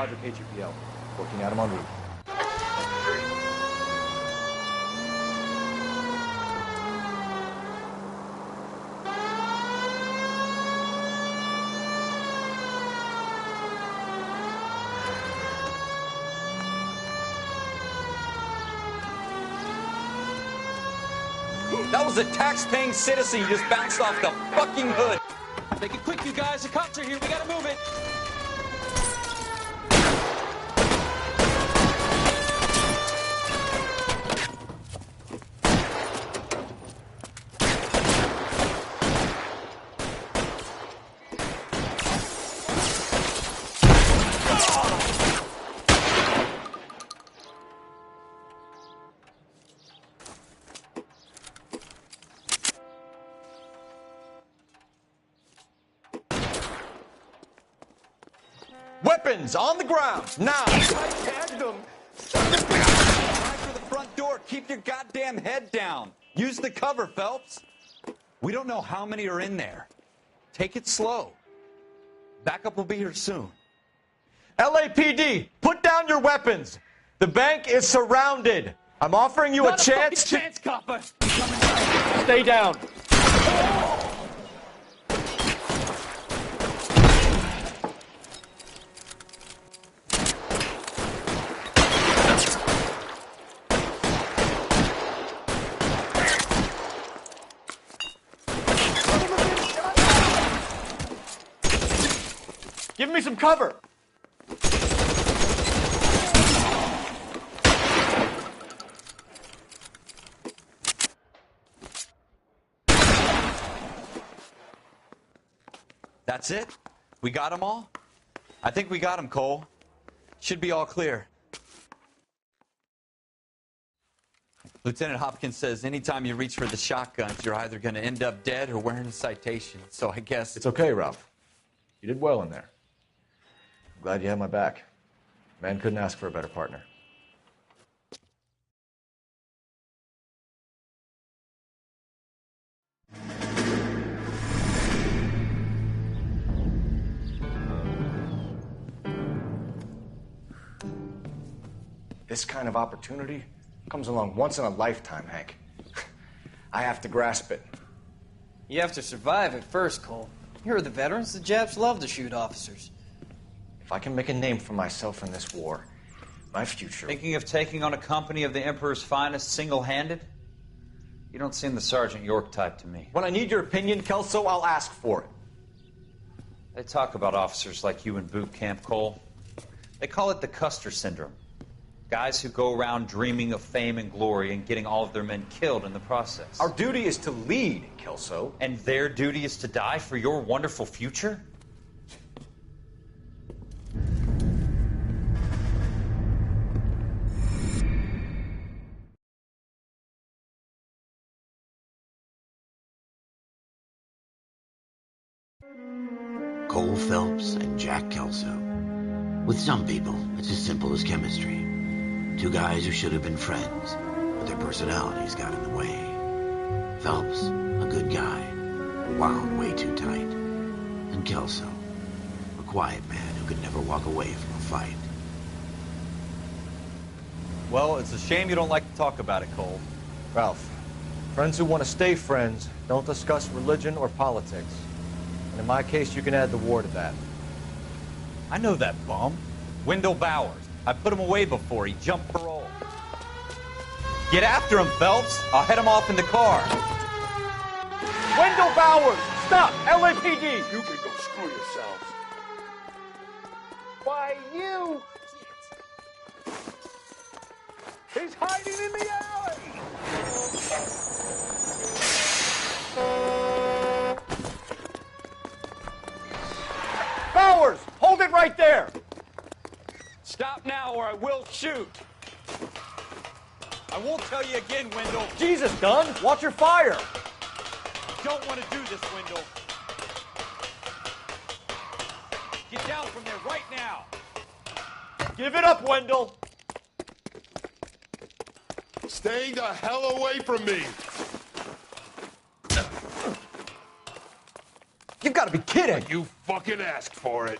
Roger, KGPL. Working at him en route. That was a tax-paying citizen you just bounced off the fucking hood. Make it quick, you guys. The cops are here. We gotta move it. Weapons on the ground, now! I tagged them! Try for the front door. Keep your goddamn head down. Use the cover, Phelps. We don't know how many are in there. Take it slow. Backup will be here soon. LAPD, put down your weapons. The bank is surrounded. I'm offering you a chance to... chance, copper. Stay down. Give me some cover. That's it? We got them all? I think we got them, Cole. Should be all clear. Lieutenant Hopkins says anytime you reach for the shotguns, you're either going to end up dead or wearing a citation. So I guess... It's okay, Ralph. You did well in there. I'm glad you had my back. Man couldn't ask for a better partner. This kind of opportunity comes along once in a lifetime, Hank. I have to grasp it. You have to survive it first, Cole. Here are the veterans. The Japs love to shoot officers. If I can make a name for myself in this war, my future... Thinking of taking on a company of the Emperor's finest single-handed? You don't seem the Sergeant York type to me. When I need your opinion, Kelso, I'll ask for it. They talk about officers like you in boot camp, Cole. They call it the Custer syndrome. Guys who go around dreaming of fame and glory and getting all of their men killed in the process. Our duty is to lead, Kelso. And their duty is to die for your wonderful future? Cole Phelps and Jack Kelso. With some people, it's as simple as chemistry. Two guys who should have been friends, but their personalities got in the way. Phelps, a good guy, wound way too tight. And Kelso, a quiet man who could never walk away from a fight. Well, it's a shame you don't like to talk about it, Cole. Ralph, friends who want to stay friends don't discuss religion or politics. And in my case, you can add the war to that. I know that bum. Wendell Bowers. I put him away before. He jumped parole. Get after him, Phelps. I'll head him off in the car. Wendell Bowers! Stop! LAPD! You can go screw yourselves. Why, you! He's hiding in the alley! Bowers! Hold it right there! Stop now or I will shoot. I won't tell you again, Wendell. Jesus, Dunn! Watch your fire! You don't want to do this, Wendell. Get down from there right now. Give it up, Wendell! Stay the hell away from me! You've got to be kidding! You fucking asked for it.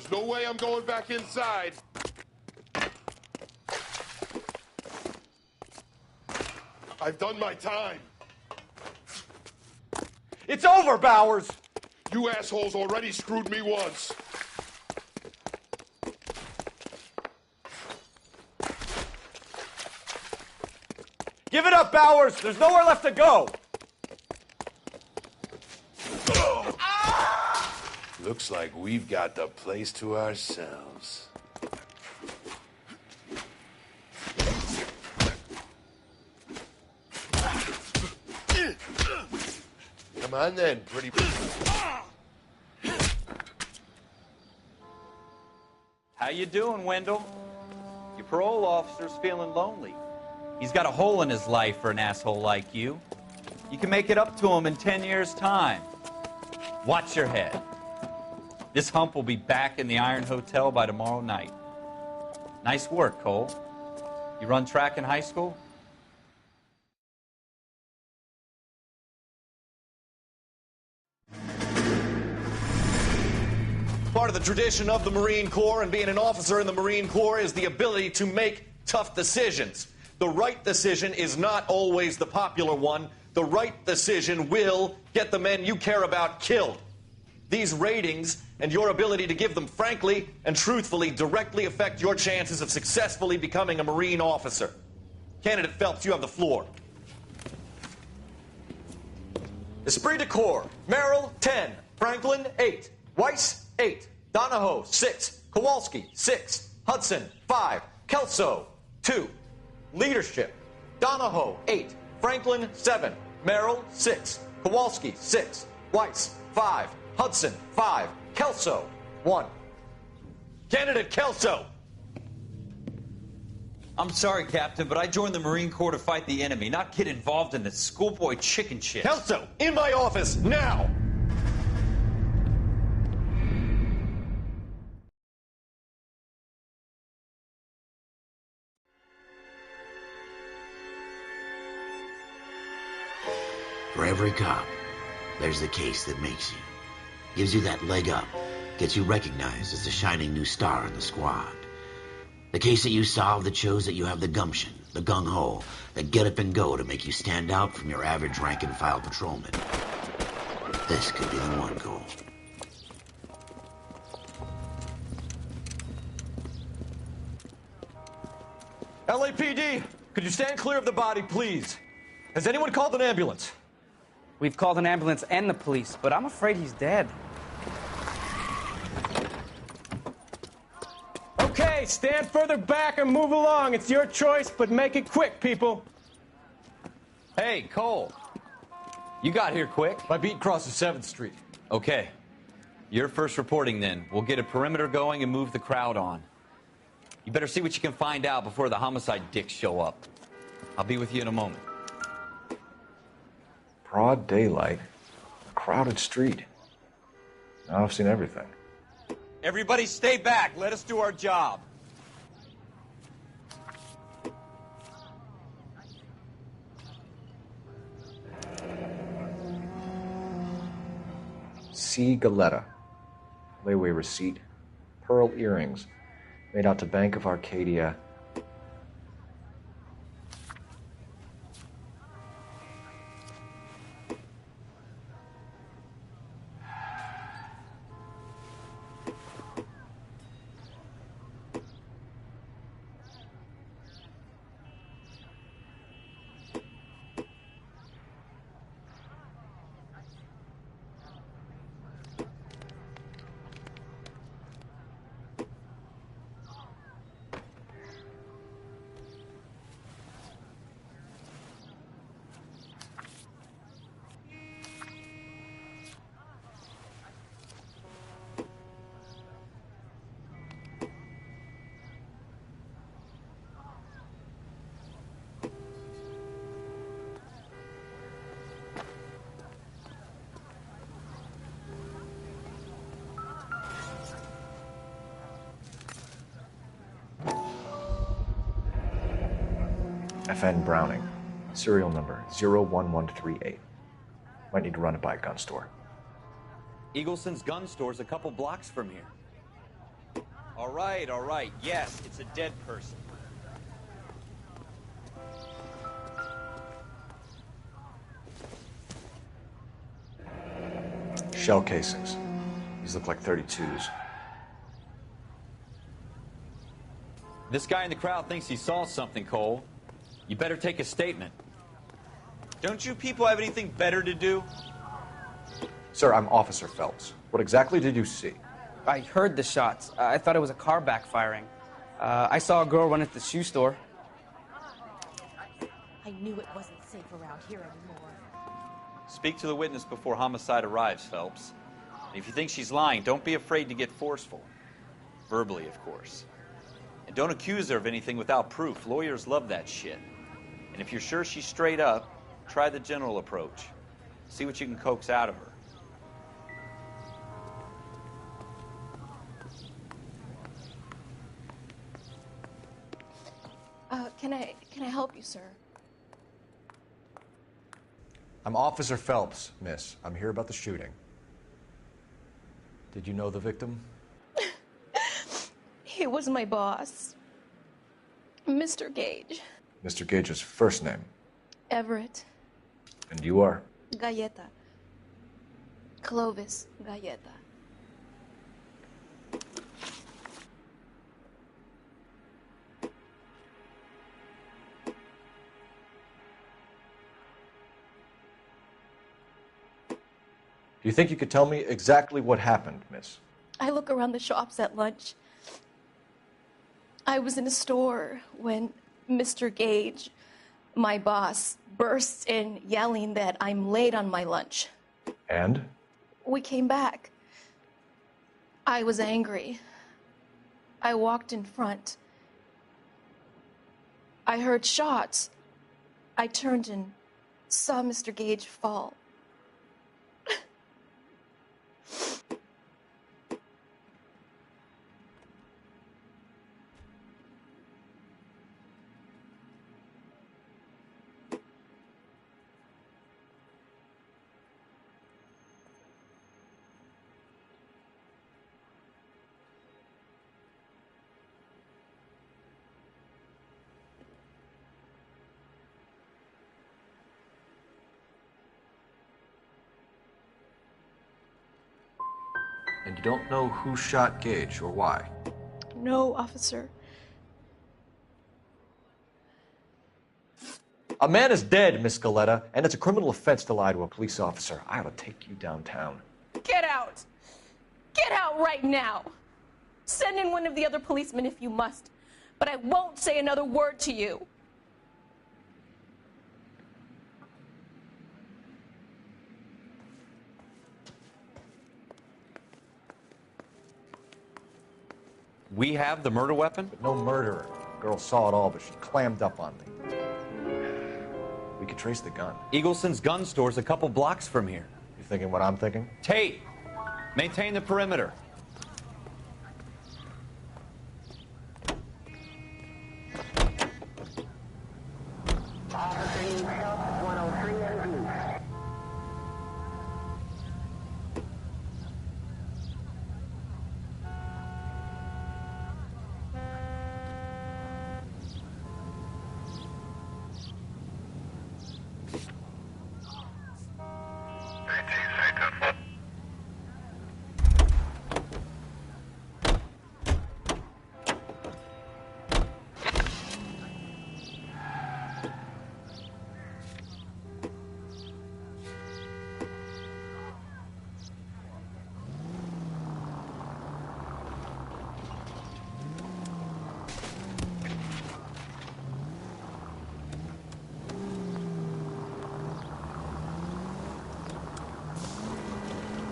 There's no way I'm going back inside. I've done my time. It's over, Bowers! You assholes already screwed me once. Give it up, Bowers! There's nowhere left to go! Looks like we've got the place to ourselves. Come on then, pretty... How you doing, Wendell? Your parole officer's feeling lonely. He's got a hole in his life for an asshole like you. You can make it up to him in 10 years' time. Watch your head. This hump will be back in the Iron Hotel by tomorrow night. Nice work, Cole. You run track in high school? Part of the tradition of the Marine Corps and being an officer in the Marine Corps is the ability to make tough decisions. The right decision is not always the popular one. The right decision will get the men you care about killed. These ratings and your ability to give them frankly and truthfully directly affect your chances of successfully becoming a Marine officer. Candidate Phelps, you have the floor. Esprit de Corps, Merrill, 10. Franklin, 8. Weiss, 8. Donahoe, 6. Kowalski, 6. Hudson, 5. Kelso, 2. Leadership, Donahoe, 8. Franklin, 7. Merrill, 6. Kowalski, 6. Weiss, 5. Hudson, 5. Kelso, 1. Candidate Kelso. I'm sorry, Captain, but I joined the Marine Corps to fight the enemy, not get involved in this schoolboy chicken shit. Kelso, in my office, now! For every cop, there's the case that makes you. Gives you that leg up. Gets you recognized as the shining new star in the squad. The case that you solve that shows that you have the gumption, the gung-ho, the get up and go to make you stand out from your average rank-and-file patrolman. This could be the one, Cole. LAPD, could you stand clear of the body, please? Has anyone called an ambulance? We've called an ambulance and the police, but I'm afraid he's dead. Okay, stand further back and move along. It's your choice, but make it quick, people. Hey, Cole. You got here quick. My beat crosses 7th Street. Okay. You're first reporting then. We'll get a perimeter going and move the crowd on. You better see what you can find out before the homicide dicks show up. I'll be with you in a moment. Broad daylight, a crowded street. Now I've seen everything. Everybody stay back. Let us do our job. C. Galetta. Layaway receipt. Pearl earrings. Made out to Bank of Arcadia. FN Browning. Serial number 01138. Might need to run it by a gun store. Eagleson's gun store's a couple blocks from here. All right. Yes, it's a dead person. Shell casings. These look like 32s. This guy in the crowd thinks he saw something, Cole. You better take a statement. Don't you people have anything better to do? Sir, I'm Officer Phelps. What exactly did you see? I heard the shots. I thought it was a car backfiring. I saw a girl run at the shoe store. I knew it wasn't safe around here anymore. Speak to the witness before homicide arrives, Phelps. And if you think she's lying, don't be afraid to get forceful. Verbally, of course. And don't accuse her of anything without proof. Lawyers love that shit. And if you're sure she's straight up, try the general approach. See what you can coax out of her. Can I help you, sir? I'm Officer Phelps, miss. I'm here about the shooting. Did you know the victim? He was my boss, Mr. Gage. Mr. Gage's first name. Everett. And you are? Galleta. Clovis Galleta. Do you think you could tell me exactly what happened, miss? I look around the shops at lunch. I was in a store when Mr. Gage, my boss, bursts in yelling that I'm late on my lunch. And? We came back. I was angry. I walked in front. I heard shots. I turned and saw Mr. Gage fall. And you don't know who shot Gage or why? No, officer. A man is dead, Miss Galleta, and it's a criminal offense to lie to a police officer. I ought to take you downtown. Get out! Get out right now! Send in one of the other policemen if you must, but I won't say another word to you. We have the murder weapon? But no murderer. The girl saw it all, but she clammed up on me. We could trace the gun. Eagleson's gun store's a couple blocks from here. You thinking what I'm thinking? Tate, maintain the perimeter.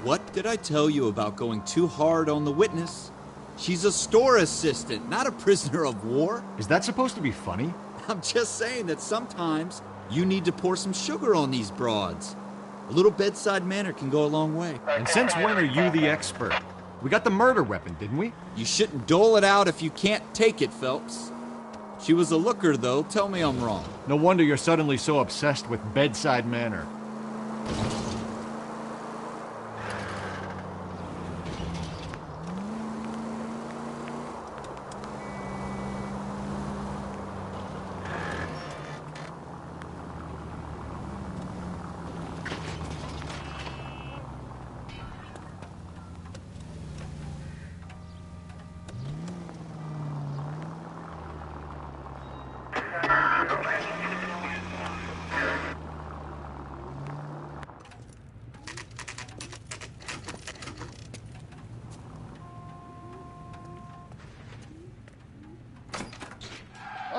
What did I tell you about going too hard on the witness? She's a store assistant, not a prisoner of war. Is that supposed to be funny? I'm just saying that sometimes you need to pour some sugar on these broads. A little bedside manner can go a long way. And since when are you the expert? We got the murder weapon, didn't we? You shouldn't dole it out if you can't take it, Phelps. She was a looker, though. Tell me I'm wrong. No wonder you're suddenly so obsessed with bedside manner.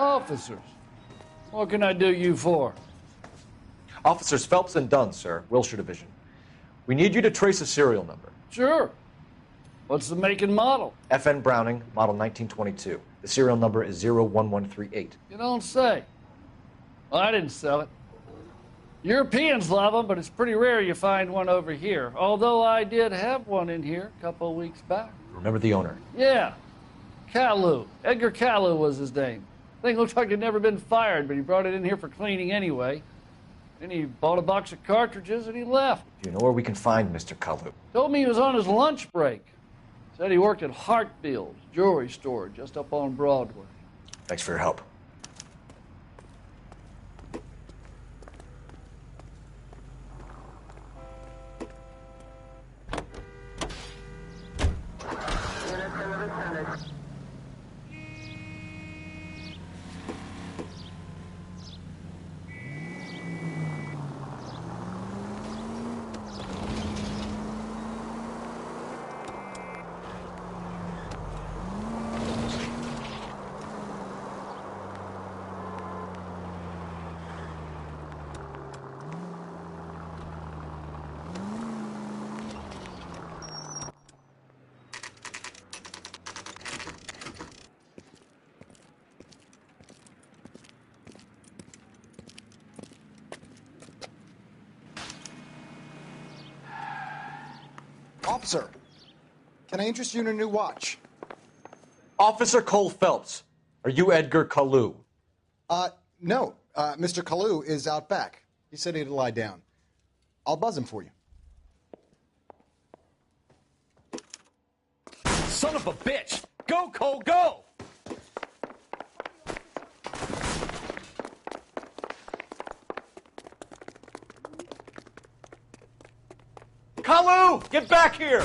Officers, what can I do you for? Officers Phelps and Dunn, sir, Wilshire Division. We need you to trace a serial number. Sure. What's the make and model? FN Browning, model 1922. The serial number is 01138. You don't say. Well, I didn't sell it. Europeans love them, but it's pretty rare you find one over here. Although I did have one in here a couple of weeks back. Remember the owner? Yeah. Caillou. Edgar Caillou was his name. Thing looked like he'd never been fired, but he brought it in here for cleaning anyway. Then he bought a box of cartridges and he left. Do you know where we can find Mr. Caillou? Told me he was on his lunch break. Said he worked at Hartfield's jewelry store just up on Broadway. Thanks for your help. Officer, can I interest you in a new watch? Officer Cole Phelps, are you Edgar Caillou? No. Mr. Caillou is out back. He said he'd lie down. I'll buzz him for you. Son of a bitch! Go, Cole, go! Caillou, get back here!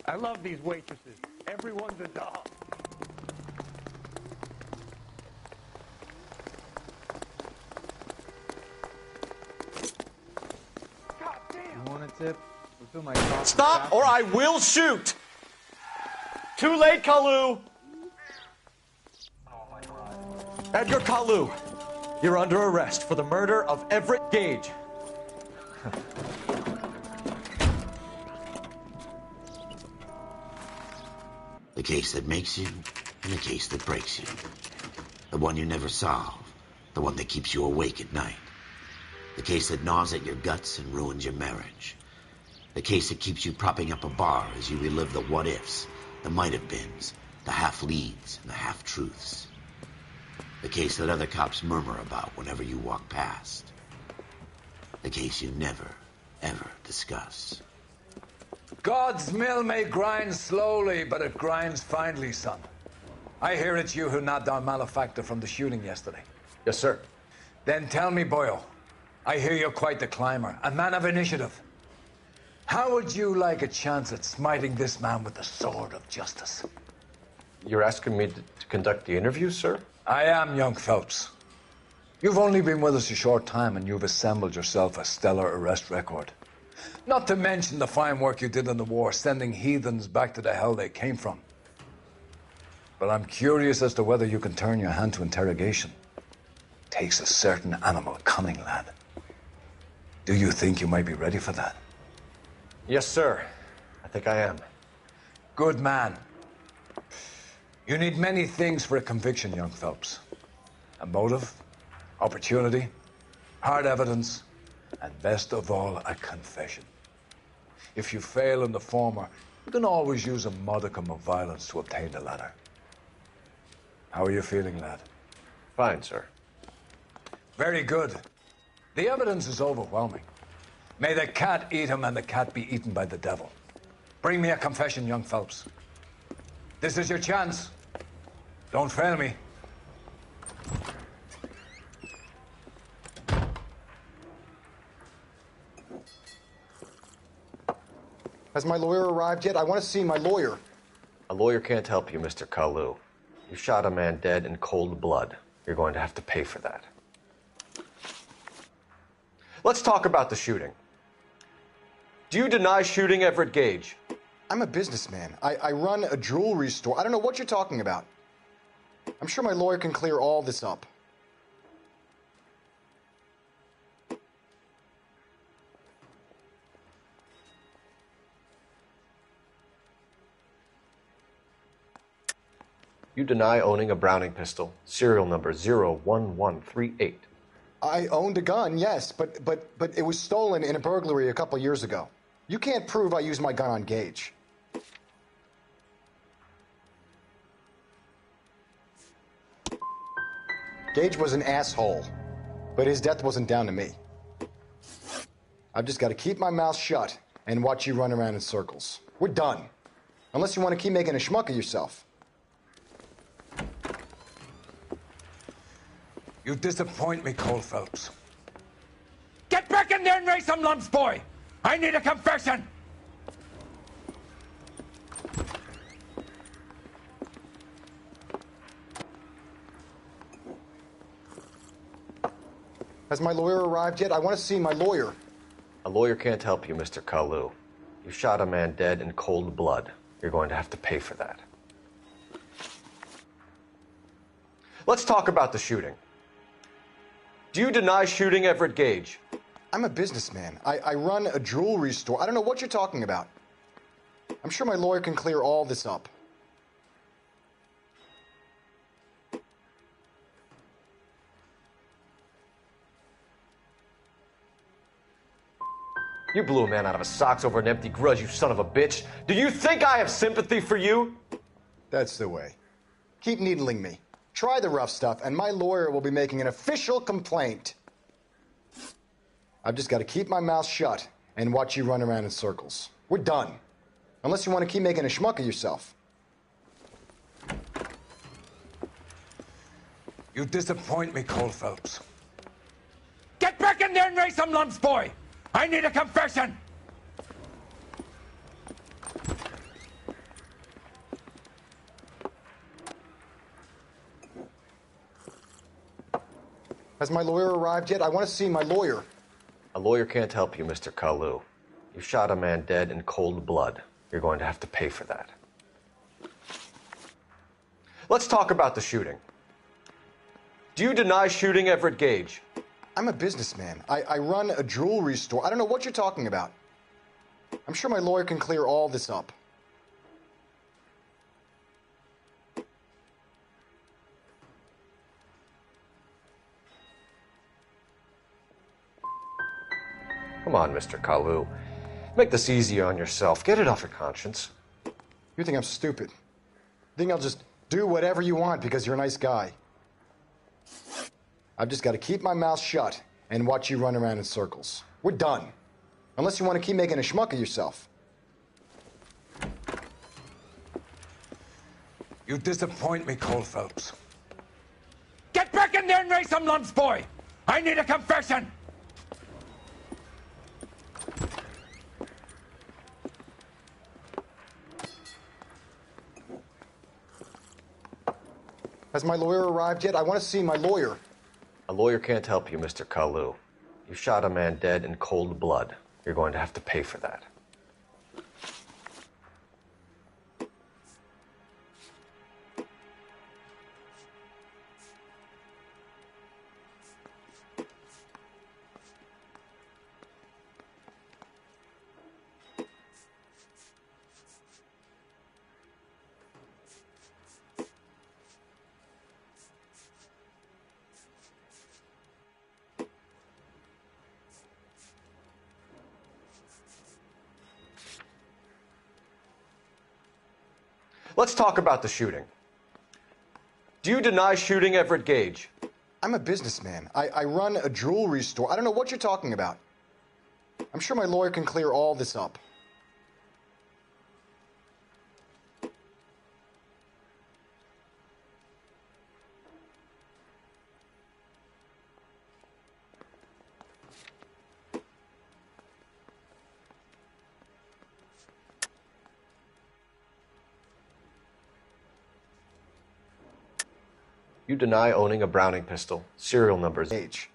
I love these waitresses. Everyone's a doll. You want a tip? Refill my coffee. Stop or I will shoot! Too late, Caillou! Edgar Caillou, you're under arrest for the murder of Everett Gage. The case that makes you, and the case that breaks you. The one you never solve, the one that keeps you awake at night. The case that gnaws at your guts and ruins your marriage. The case that keeps you propping up a bar as you relive the what-ifs, the might-have-beens, the half-leads, and the half-truths. The case that other cops murmur about whenever you walk past. The case you never, ever discuss. God's mill may grind slowly, but it grinds finely, son. I hear it's you who nabbed our malefactor from the shooting yesterday. Yes, sir. Then tell me, boyo, I hear you're quite the climber, a man of initiative. How would you like a chance at smiting this man with the sword of justice? You're asking me to conduct the interview, sir? I am, young Phelps. You've only been with us a short time, and you've assembled yourself a stellar arrest record. Not to mention the fine work you did in the war, sending heathens back to the hell they came from. But I'm curious as to whether you can turn your hand to interrogation. Takes a certain animal cunning, lad. Do you think you might be ready for that? Yes, sir. I think I am. Good man. You need many things for a conviction, young Phelps. A motive, opportunity, hard evidence, and best of all, a confession. If you fail in the former, you can always use a modicum of violence to obtain the latter. How are you feeling, lad? Fine, sir. Very good. The evidence is overwhelming. May the cat eat him and the cat be eaten by the devil. Bring me a confession, young Phelps. This is your chance. Don't fail me. Has my lawyer arrived yet? I want to see my lawyer. A lawyer can't help you, Mr. Caillou. You shot a man dead in cold blood. You're going to have to pay for that. Let's talk about the shooting. Do you deny shooting Everett Gage? I'm a businessman. I run a jewelry store. I don't know what you're talking about. I'm sure my lawyer can clear all this up. You deny owning a Browning pistol, serial number 01138. I owned a gun, yes, but it was stolen in a burglary a couple years ago. You can't prove I used my gun on Gage. Gage was an asshole, but his death wasn't down to me. I've just got to keep my mouth shut and watch you run around in circles. We're done. Unless you want to keep making a schmuck of yourself. You disappoint me, Cole Phelps. Get back in there and raise some lumps, boy! I need a confession! Has my lawyer arrived yet? I want to see my lawyer. A lawyer can't help you, Mr. Kalu. You shot a man dead in cold blood. You're going to have to pay for that. Let's talk about the shooting. Do you deny shooting Everett Gage? I'm a businessman. I run a jewelry store. I don't know what you're talking about. I'm sure my lawyer can clear all this up. You blew a man out of his socks over an empty grudge, you son of a bitch. Do you think I have sympathy for you? That's the way. Keep needling me. Try the rough stuff, and my lawyer will be making an official complaint. I've just got to keep my mouth shut and watch you run around in circles. We're done. Unless you want to keep making a schmuck of yourself. You disappoint me, Cole Phelps. Get back in there and raise some lumps, boy! I need a confession! Has my lawyer arrived yet? I want to see my lawyer. A lawyer can't help you, Mr. Kalu. You shot a man dead in cold blood. You're going to have to pay for that. Let's talk about the shooting. Do you deny shooting Everett Gage? I'm a businessman. I run a jewelry store. I don't know what you're talking about. I'm sure my lawyer can clear all this up. Come on, Mr. Kalu. Make this easier on yourself. Get it off your conscience. You think I'm stupid? You think I'll just do whatever you want because you're a nice guy? I've just got to keep my mouth shut and watch you run around in circles. We're done. Unless you want to keep making a schmuck of yourself. You disappoint me, Cole Phelps. Get back in there and raise some lumps, boy! I need a confession! Has my lawyer arrived yet? I want to see my lawyer. A lawyer can't help you, Mr. Kalu. You shot a man dead in cold blood. You're going to have to pay for that. Let's talk about the shooting. Do you deny shooting Everett Gage? I'm a businessman. I run a jewelry store. I don't know what you're talking about. I'm sure my lawyer can clear all this up. You deny owning a Browning pistol, serial number H.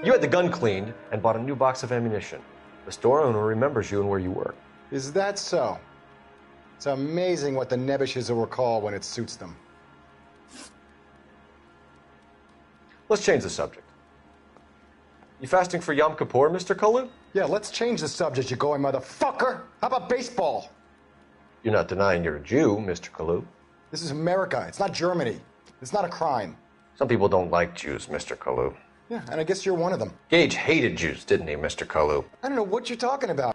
You had the gun cleaned and bought a new box of ammunition. The store owner remembers you and where you work. Is that so? It's amazing what the nebbishes will recall when it suits them. Let's change the subject. You fasting for Yom Kippur, Mr. Kalu? Yeah, let's change the subject, you going motherfucker. How about baseball? You're not denying you're a Jew, Mr. Kalu. This is America. It's not Germany. It's not a crime. Some people don't like Jews, Mr. Kalu. Yeah, and I guess you're one of them. Gage hated Jews, didn't he, Mr. Kalu? I don't know what you're talking about.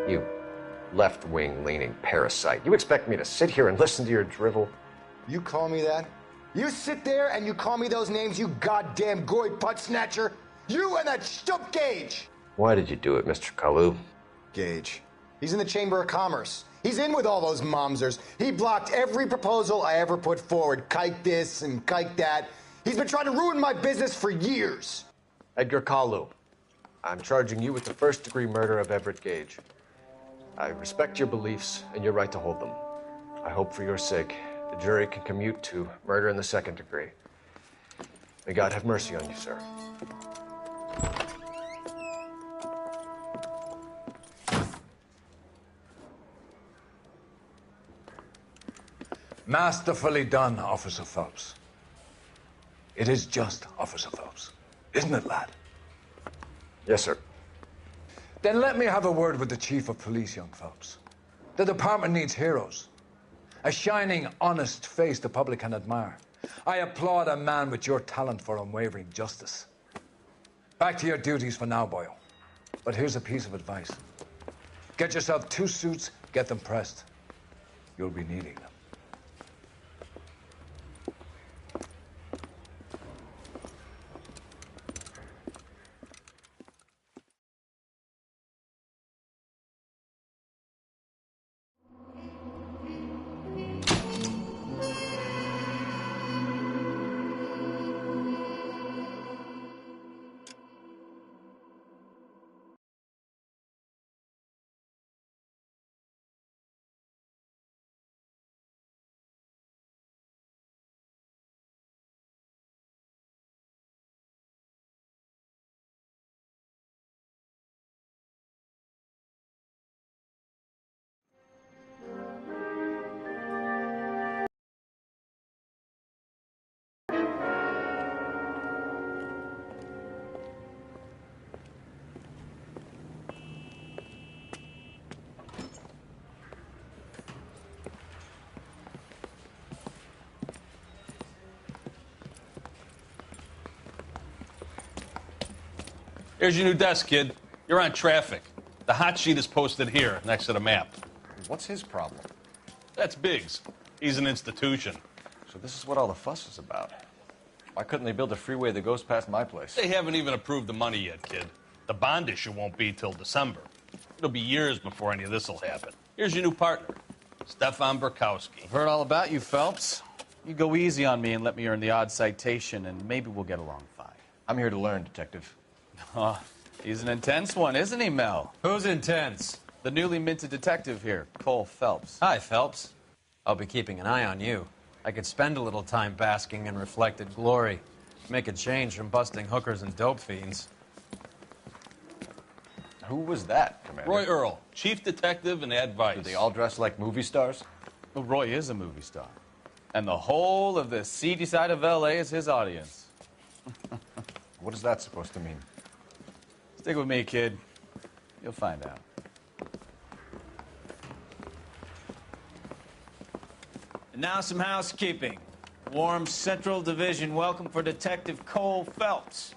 You left-wing leaning parasite. You expect me to sit here and listen to your drivel? You call me that? You sit there and you call me those names, you goddamn goy putt snatcher? You and that stump Gage! Why did you do it, Mr. Kalu? Gage. He's in the Chamber of Commerce. He's in with all those momsers. He blocked every proposal I ever put forward. Kike this and kike that. He's been trying to ruin my business for years. Edgar Kalu, I'm charging you with the first-degree murder of Everett Gage. I respect your beliefs and your right to hold them. I hope for your sake the jury can commute to murder in the second degree. May God have mercy on you, sir. Masterfully done, Officer Phelps. It is just Officer Phelps. Isn't it, lad? Yes, sir. Then let me have a word with the Chief of Police, young Phelps. The department needs heroes. A shining, honest face the public can admire. I applaud a man with your talent for unwavering justice. Back to your duties for now, boyo. But here's a piece of advice. Get yourself 2 suits, get them pressed. You'll be needing them. Here's your new desk, kid. You're on traffic. The hot sheet is posted here, next to the map. What's his problem? That's Biggs. He's an institution. So this is what all the fuss is about. Why couldn't they build a freeway that goes past my place? They haven't even approved the money yet, kid. The bond issue won't be till December. It'll be years before any of this will happen. Here's your new partner, Stefan Burkowski. I've heard all about you, Phelps. You go easy on me and let me earn the odd citation, and maybe we'll get along fine. I'm here to learn, Detective. Oh, he's an intense one, isn't he, Mel? Who's intense? The newly minted detective here, Cole Phelps. Hi, Phelps. I'll be keeping an eye on you. I could spend a little time basking in reflected glory. Make a change from busting hookers and dope fiends. Who was that, Commander? Roy Earl, chief detective and advice. Do they all dress like movie stars? Well, Roy is a movie star. And the whole of the seedy side of L.A. is his audience. What is that supposed to mean? Stick with me, kid. You'll find out. And now some housekeeping. Warm Central Division welcome for Detective Cole Phelps.